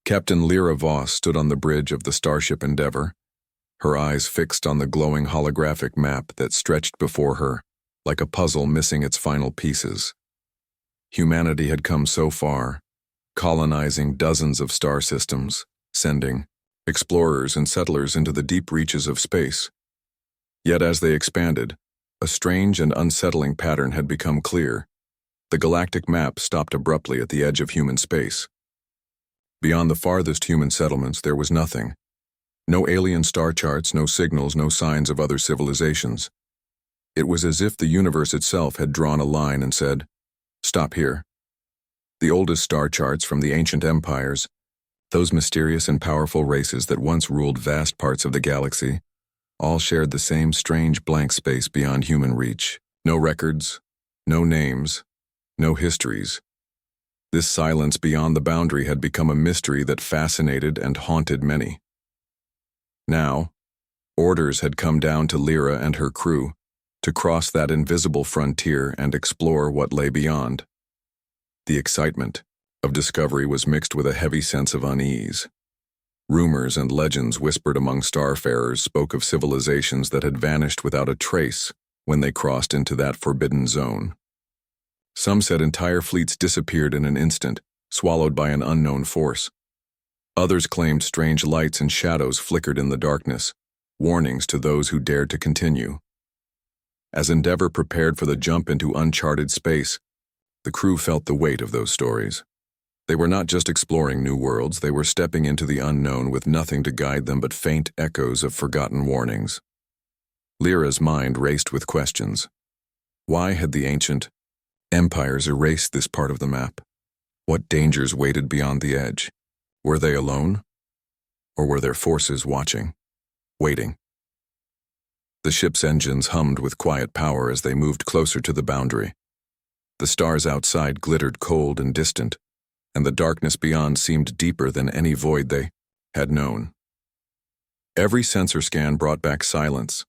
Captain Lyra Voss stood on the bridge of the starship Endeavour, her eyes fixed on the glowing holographic map that stretched before her, like a puzzle missing its final pieces. Humanity had come so far, colonizing dozens of star systems, sending explorers and settlers into the deep reaches of space. Yet as they expanded, a strange and unsettling pattern had become clear. The galactic map stopped abruptly at the edge of human space. Beyond the farthest human settlements, there was nothing. No alien star charts, no signals, no signs of other civilizations. It was as if the universe itself had drawn a line and said, "Stop here." The oldest star charts from the ancient empires, those mysterious and powerful races that once ruled vast parts of the galaxy, all shared the same strange blank space beyond human reach. No records, no names, no histories. This silence beyond the boundary had become a mystery that fascinated and haunted many. Now, orders had come down to Lyra and her crew to cross that invisible frontier and explore what lay beyond. The excitement of discovery was mixed with a heavy sense of unease. Rumors and legends whispered among starfarers spoke of civilizations that had vanished without a trace when they crossed into that forbidden zone. Some said entire fleets disappeared in an instant, swallowed by an unknown force. Others claimed strange lights and shadows flickered in the darkness, warnings to those who dared to continue. As Endeavour prepared for the jump into uncharted space, the crew felt the weight of those stories. They were not just exploring new worlds, they were stepping into the unknown with nothing to guide them but faint echoes of forgotten warnings. Lyra's mind raced with questions. Why had the ancient empires erased this part of the map? What dangers waited beyond the edge? Were they alone? Or were there forces watching, waiting? The ship's engines hummed with quiet power as they moved closer to the boundary. The stars outside glittered cold and distant, and the darkness beyond seemed deeper than any void they had known. Every sensor scan brought back silence.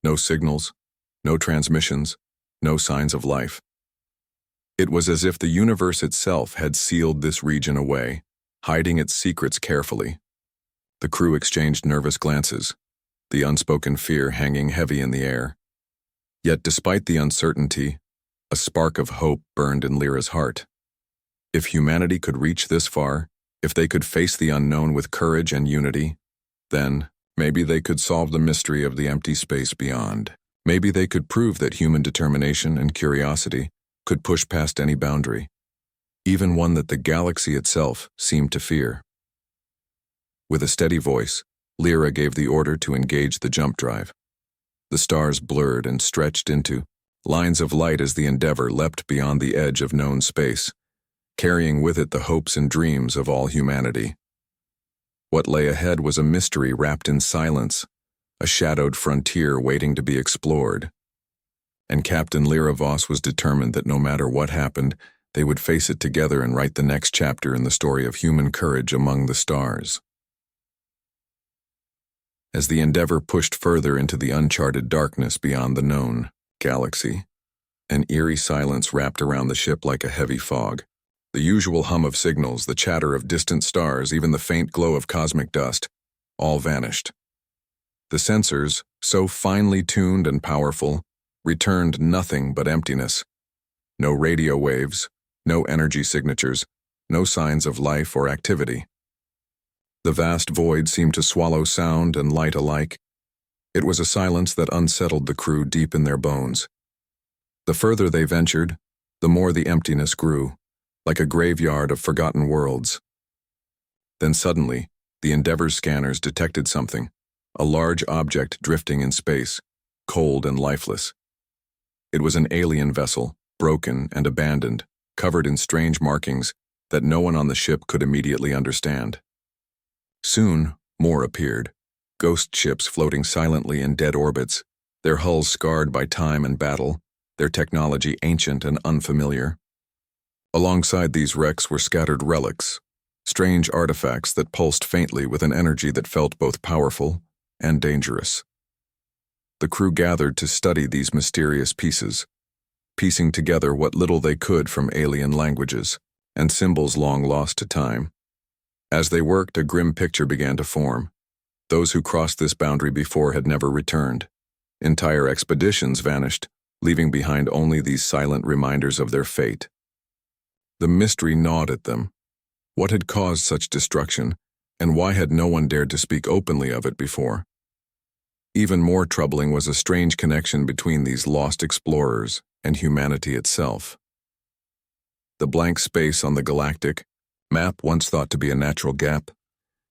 No signals, no transmissions, no signs of life. It was as if the universe itself had sealed this region away, hiding its secrets carefully. The crew exchanged nervous glances, the unspoken fear hanging heavy in the air. Yet despite the uncertainty, a spark of hope burned in Lyra's heart. If humanity could reach this far, if they could face the unknown with courage and unity, then maybe they could solve the mystery of the empty space beyond. Maybe they could prove that human determination and curiosity could push past any boundary, even one that the galaxy itself seemed to fear. With a steady voice, Lyra gave the order to engage the jump drive. The stars blurred and stretched into lines of light as the Endeavour leapt beyond the edge of known space, carrying with it the hopes and dreams of all humanity. What lay ahead was a mystery wrapped in silence, a shadowed frontier waiting to be explored. And Captain Lyra Voss was determined that no matter what happened, they would face it together and write the next chapter in the story of human courage among the stars. As the Endeavour pushed further into the uncharted darkness beyond the known galaxy, an eerie silence wrapped around the ship like a heavy fog. The usual hum of signals, the chatter of distant stars, even the faint glow of cosmic dust, all vanished. The sensors, so finely tuned and powerful, returned nothing but emptiness. No radio waves, no energy signatures, no signs of life or activity. The vast void seemed to swallow sound and light alike. It was a silence that unsettled the crew deep in their bones. The further they ventured, the more the emptiness grew, like a graveyard of forgotten worlds. Then suddenly, the Endeavour's scanners detected something, a large object drifting in space, cold and lifeless. It was an alien vessel, broken and abandoned, covered in strange markings that no one on the ship could immediately understand. Soon, more appeared, ghost ships floating silently in dead orbits, their hulls scarred by time and battle, their technology ancient and unfamiliar. Alongside these wrecks were scattered relics, strange artifacts that pulsed faintly with an energy that felt both powerful and dangerous. The crew gathered to study these mysterious pieces, piecing together what little they could from alien languages and symbols long lost to time. As they worked, a grim picture began to form. Those who crossed this boundary before had never returned. Entire expeditions vanished, leaving behind only these silent reminders of their fate. The mystery gnawed at them. What had caused such destruction, and why had no one dared to speak openly of it before? Even more troubling was a strange connection between these lost explorers and humanity itself. The blank space on the Galactic map, once thought to be a natural gap,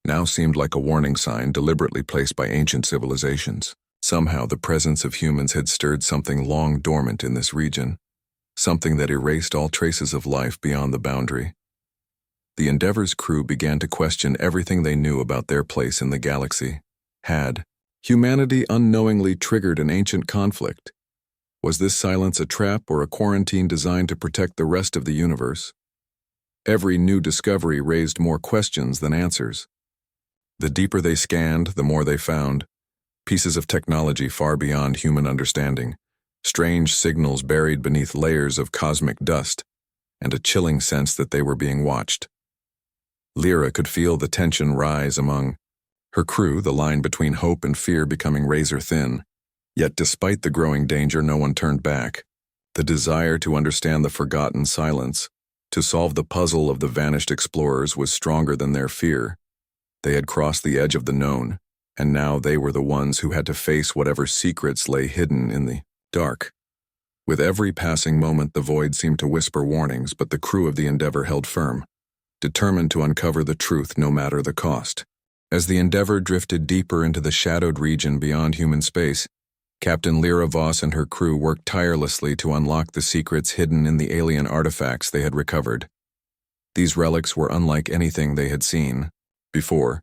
now seemed like a warning sign deliberately placed by ancient civilizations. Somehow the presence of humans had stirred something long dormant in this region, something that erased all traces of life beyond the boundary. The Endeavor's crew began to question everything they knew about their place in the galaxy. Had humanity unknowingly triggered an ancient conflict? Was this silence a trap or a quarantine designed to protect the rest of the universe? Every new discovery raised more questions than answers. The deeper they scanned, the more they found. Pieces of technology far beyond human understanding, strange signals buried beneath layers of cosmic dust, and a chilling sense that they were being watched. Lyra could feel the tension rise among her crew, the line between hope and fear becoming razor thin. Yet despite the growing danger, no one turned back. The desire to understand the forgotten silence, to solve the puzzle of the vanished explorers, was stronger than their fear. They had crossed the edge of the known, and now they were the ones who had to face whatever secrets lay hidden in the dark. With every passing moment, the void seemed to whisper warnings, but the crew of the Endeavor held firm, determined to uncover the truth no matter the cost. As the Endeavor drifted deeper into the shadowed region beyond human space, Captain Lyra Voss and her crew worked tirelessly to unlock the secrets hidden in the alien artifacts they had recovered. These relics were unlike anything they had seen before,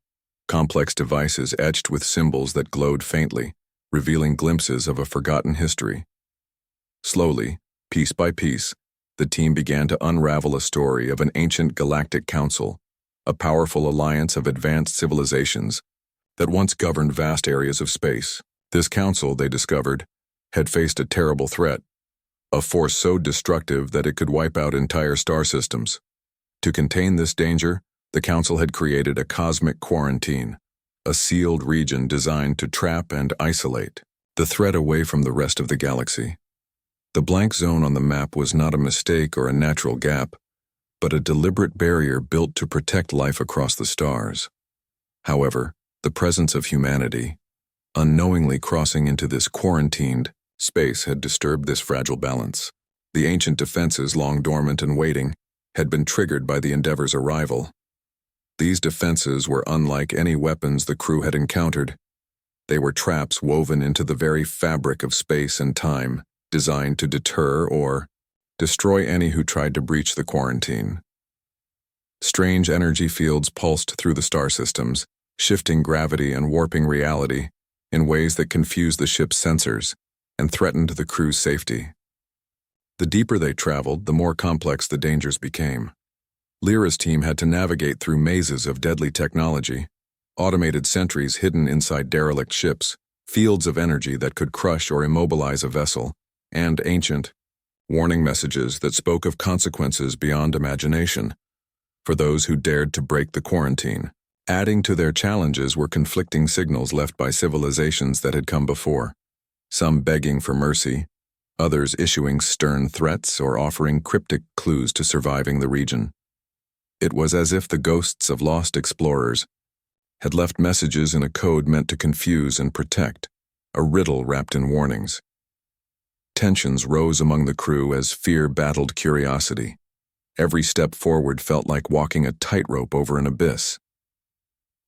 complex devices etched with symbols that glowed faintly, revealing glimpses of a forgotten history. Slowly, piece by piece, the team began to unravel a story of an ancient galactic council, a powerful alliance of advanced civilizations that once governed vast areas of space. This council, they discovered, had faced a terrible threat, a force so destructive that it could wipe out entire star systems. To contain this danger, the council had created a cosmic quarantine, a sealed region designed to trap and isolate the threat away from the rest of the galaxy. The blank zone on the map was not a mistake or a natural gap, but a deliberate barrier built to protect life across the stars. However, the presence of humanity, unknowingly crossing into this quarantined space, had disturbed this fragile balance. The ancient defenses, long dormant and waiting, had been triggered by the Endeavor's arrival. These defenses were unlike any weapons the crew had encountered. They were traps woven into the very fabric of space and time, designed to deter or destroy any who tried to breach the quarantine. Strange energy fields pulsed through the star systems, shifting gravity and warping reality in ways that confused the ship's sensors and threatened the crew's safety. The deeper they traveled, the more complex the dangers became. Lyra's team had to navigate through mazes of deadly technology, automated sentries hidden inside derelict ships, fields of energy that could crush or immobilize a vessel, and ancient warning messages that spoke of consequences beyond imagination for those who dared to break the quarantine. Adding to their challenges were conflicting signals left by civilizations that had come before, some begging for mercy, others issuing stern threats or offering cryptic clues to surviving the region. It was as if the ghosts of lost explorers had left messages in a code meant to confuse and protect, a riddle wrapped in warnings. Tensions rose among the crew as fear battled curiosity. Every step forward felt like walking a tightrope over an abyss.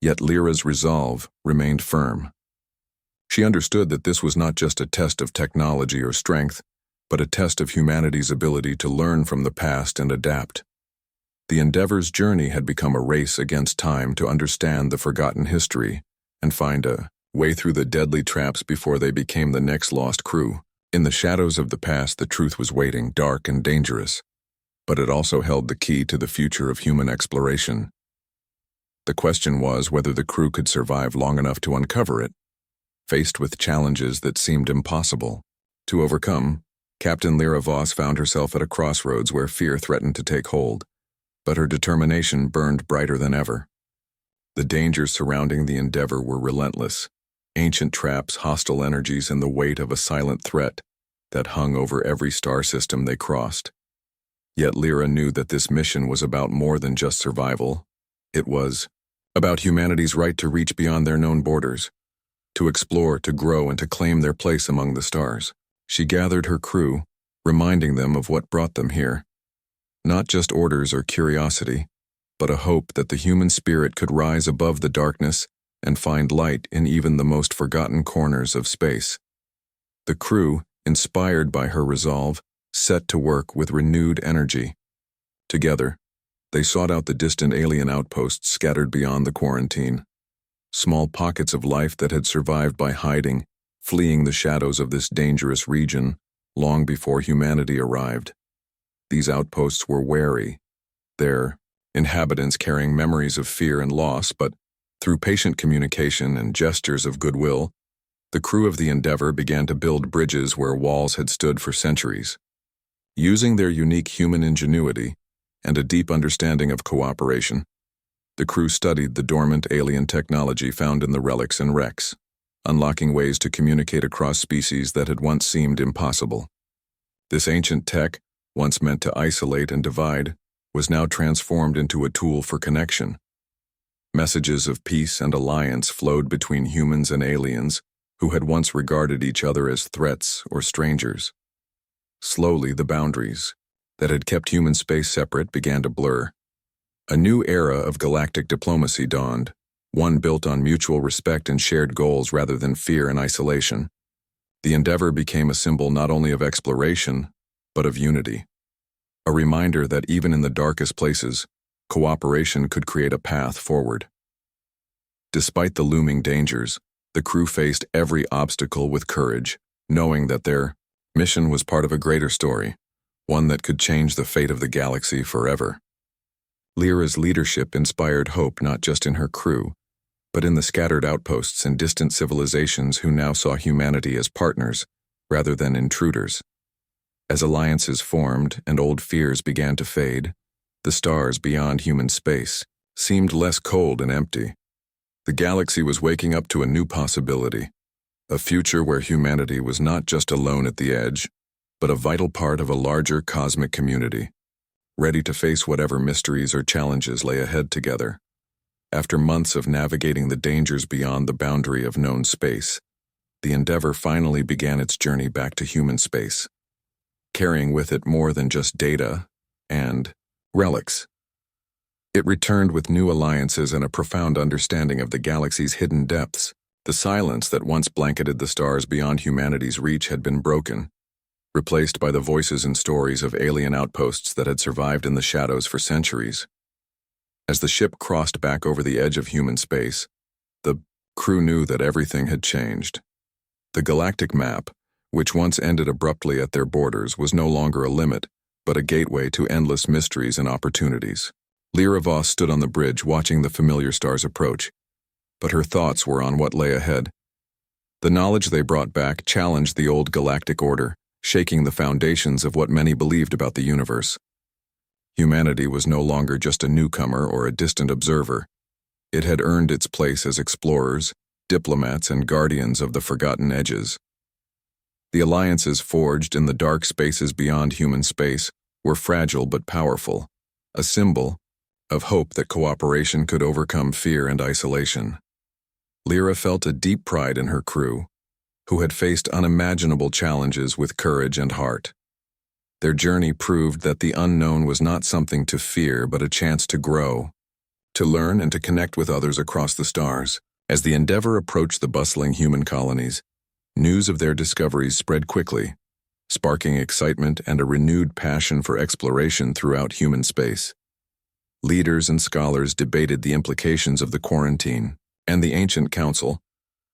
Yet Lyra's resolve remained firm. She understood that this was not just a test of technology or strength, but a test of humanity's ability to learn from the past and adapt. The Endeavor's journey had become a race against time to understand the forgotten history and find a way through the deadly traps before they became the next lost crew. In the shadows of the past, the truth was waiting, dark and dangerous, but it also held the key to the future of human exploration. The question was whether the crew could survive long enough to uncover it, faced with challenges that seemed impossible to overcome. Captain Lyra Voss found herself at a crossroads where fear threatened to take hold, but her determination burned brighter than ever. The dangers surrounding the Endeavor were relentless. Ancient traps, hostile energies, and the weight of a silent threat that hung over every star system they crossed. Yet Lyra knew that this mission was about more than just survival. It was about humanity's right to reach beyond their known borders, to explore, to grow, and to claim their place among the stars. She gathered her crew, reminding them of what brought them here. Not just orders or curiosity, but a hope that the human spirit could rise above the darkness and find light in even the most forgotten corners of space. The crew, inspired by her resolve, set to work with renewed energy. Together, they sought out the distant alien outposts scattered beyond the quarantine. Small pockets of life that had survived by hiding, fleeing the shadows of this dangerous region long before humanity arrived. These outposts were wary, their inhabitants carrying memories of fear and loss, but through patient communication and gestures of goodwill, the crew of the Endeavor began to build bridges where walls had stood for centuries. Using their unique human ingenuity and a deep understanding of cooperation, the crew studied the dormant alien technology found in the relics and wrecks, unlocking ways to communicate across species that had once seemed impossible. This ancient tech, once meant to isolate and divide, was now transformed into a tool for connection. Messages of peace and alliance flowed between humans and aliens who had once regarded each other as threats or strangers. Slowly, the boundaries that had kept human space separate began to blur. A new era of galactic diplomacy dawned, one built on mutual respect and shared goals rather than fear and isolation. The Endeavor became a symbol not only of exploration, but of unity. A reminder that even in the darkest places, cooperation could create a path forward. Despite the looming dangers, the crew faced every obstacle with courage, knowing that their mission was part of a greater story, one that could change the fate of the galaxy forever. Lyra's leadership inspired hope not just in her crew, but in the scattered outposts and distant civilizations who now saw humanity as partners rather than intruders. As alliances formed and old fears began to fade, the stars beyond human space seemed less cold and empty. The galaxy was waking up to a new possibility, a future where humanity was not just alone at the edge, but a vital part of a larger cosmic community, ready to face whatever mysteries or challenges lay ahead together. After months of navigating the dangers beyond the boundary of known space, the Endeavor finally began its journey back to human space, carrying with it more than just data and relics. It returned with new alliances and a profound understanding of the galaxy's hidden depths. The silence that once blanketed the stars beyond humanity's reach had been broken, replaced by the voices and stories of alien outposts that had survived in the shadows for centuries. As the ship crossed back over the edge of human space, the crew knew that everything had changed. The galactic map, which once ended abruptly at their borders, was no longer a limit, but a gateway to endless mysteries and opportunities. Lyra Voss stood on the bridge watching the familiar stars approach, but her thoughts were on what lay ahead. The knowledge they brought back challenged the old galactic order, shaking the foundations of what many believed about the universe. Humanity was no longer just a newcomer or a distant observer. It had earned its place as explorers, diplomats, and guardians of the forgotten edges. The alliances forged in the dark spaces beyond human space were fragile but powerful, a symbol of hope that cooperation could overcome fear and isolation. Lyra felt a deep pride in her crew, who had faced unimaginable challenges with courage and heart. Their journey proved that the unknown was not something to fear but a chance to grow, to learn and to connect with others across the stars. As the Endeavor approached the bustling human colonies, news of their discoveries spread quickly, sparking excitement and a renewed passion for exploration throughout human space. Leaders and scholars debated the implications of the quarantine and the ancient council,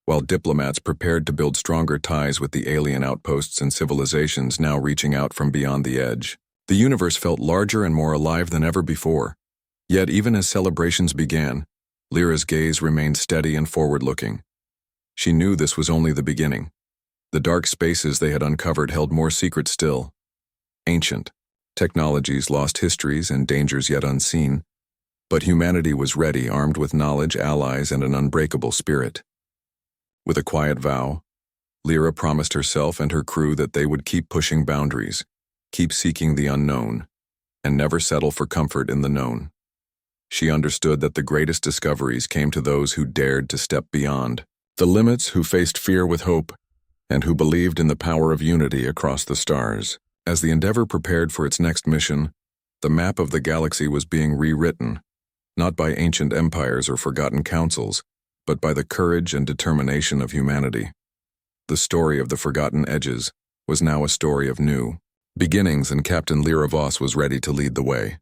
while diplomats prepared to build stronger ties with the alien outposts and civilizations now reaching out from beyond the edge. The universe felt larger and more alive than ever before. Yet even as celebrations began, Lyra's gaze remained steady and forward-looking. She knew this was only the beginning. The dark spaces they had uncovered held more secrets still. Ancient technologies, lost histories, and dangers yet unseen. But humanity was ready, armed with knowledge, allies, and an unbreakable spirit. With a quiet vow, Lyra promised herself and her crew that they would keep pushing boundaries, keep seeking the unknown, and never settle for comfort in the known. She understood that the greatest discoveries came to those who dared to step beyond the limits, who faced fear with hope, and who believed in the power of unity across the stars. As the Endeavor prepared for its next mission, the map of the galaxy was being rewritten, not by ancient empires or forgotten councils, but by the courage and determination of humanity. The story of the Forgotten Edges was now a story of new beginnings, and Captain Lyra Voss was ready to lead the way.